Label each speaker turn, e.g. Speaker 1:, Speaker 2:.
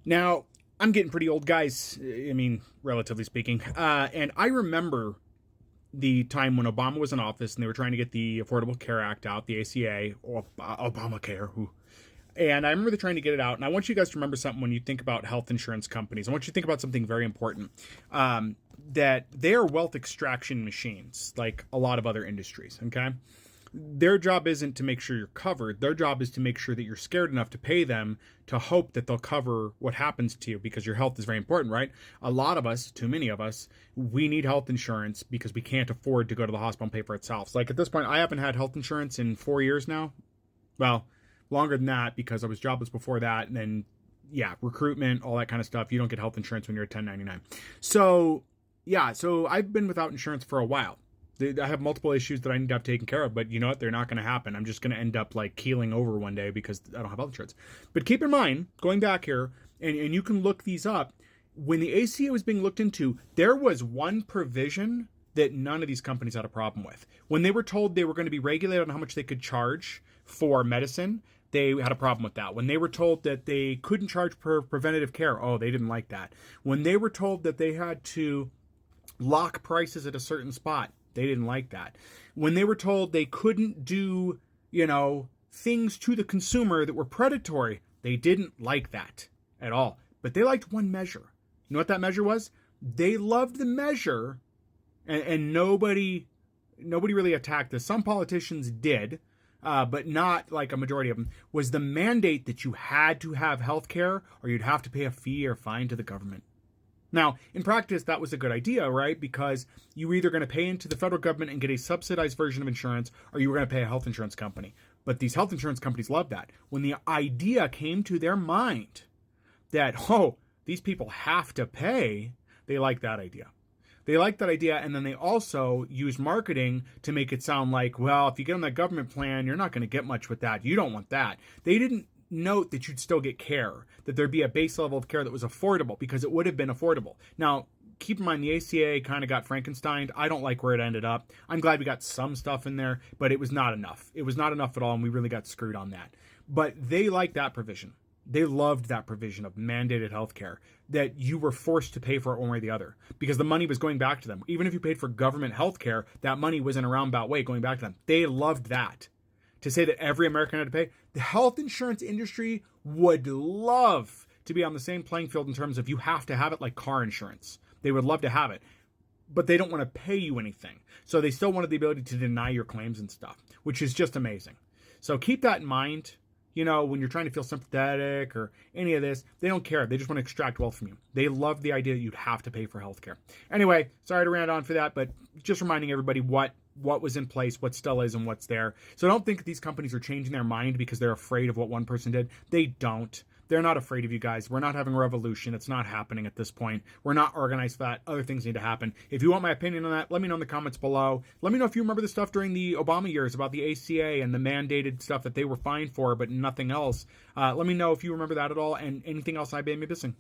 Speaker 1: Now, I'm getting pretty old, guys. I mean, relatively speaking. And I remember the time when Obama was in office and they were trying to get the Affordable Care Act out, the ACA, or Obamacare. And I remember they're trying to get it out. And I want you guys to remember something when you think about health insurance companies. I want you to think about something very important. That they are wealth extraction machines, like a lot of other industries, okay? Their job isn't to make sure you're covered. Their job is to make sure that you're scared enough to pay them to hope that they'll cover what happens to you, because your health is very important, right? A lot of us, too many of us, we need health insurance because we can't afford to go to the hospital and pay for it ourselves. Like at this point, I haven't had health insurance in 4 years now. Well, longer than that because I was jobless before that. And then, yeah, recruitment, all that kind of stuff. You don't get health insurance when you're a 1099. So, yeah, so I've been without insurance for a while. I have multiple issues that I need to have taken care of, but you know what? They're not going to happen. I'm just going to end up like keeling over one day because I don't have health insurance. But keep in mind, going back here, and you can look these up, when the ACA was being looked into, there was one provision that none of these companies had a problem with. When they were told they were going to be regulated on how much they could charge for medicine, they had a problem with that. When they were told that they couldn't charge for preventative care, oh, they didn't like that. When they were told that they had to lock prices at a certain spot, they didn't like that. When they were told they couldn't do, things to the consumer that were predatory, they didn't like that at all. But they liked one measure. You know what that measure was? They loved the measure, and nobody really attacked this. Some politicians did, but not like a majority of them, was the mandate that you had to have health care or you'd have to pay a fee or fine to the government. Now, in practice, that was a good idea, right? Because you were either going to pay into the federal government and get a subsidized version of insurance, or you were going to pay a health insurance company. But these health insurance companies loved that. When the idea came to their mind that, these people have to pay, they liked that idea. They liked that idea, and then they also used marketing to make it sound like, well, if you get on that government plan, you're not going to get much with that. You don't want that. They didn't note that you'd still get care, that there'd be a base level of care that was affordable, because it would have been affordable. Now, keep in mind, the ACA kind of got Frankensteined. I don't like where it ended up. I'm glad we got some stuff in there, but it was not enough. It was not enough at all, and we really got screwed on that. But they liked that provision. They loved that provision of mandated health care, that you were forced to pay for it one way or the other, because the money was going back to them. Even if you paid for government health care, that money was in a roundabout way going back to them. They loved that. To say that every American had to pay, the health insurance industry would love to be on the same playing field in terms of you have to have it like car insurance. They would love to have it, but they don't want to pay you anything. So they still wanted the ability to deny your claims and stuff, which is just amazing. So keep that in mind. When you're trying to feel sympathetic or any of this, they don't care. They just want to extract wealth from you. They love the idea that you'd have to pay for healthcare. Anyway, sorry to rant on for that, but just reminding everybody what was in place, what still is, and what's there. So don't think that these companies are changing their mind because they're afraid of what one person did. They don't. They're not afraid of you guys. We're not having a revolution. It's not happening at this point. We're not organized for that. Other things need to happen. If you want my opinion on that, let me know in the comments below. Let me know if you remember the stuff during the Obama years about the ACA and the mandated stuff that they were fined for, but nothing else. Let me know if you remember that at all and anything else I may be missing.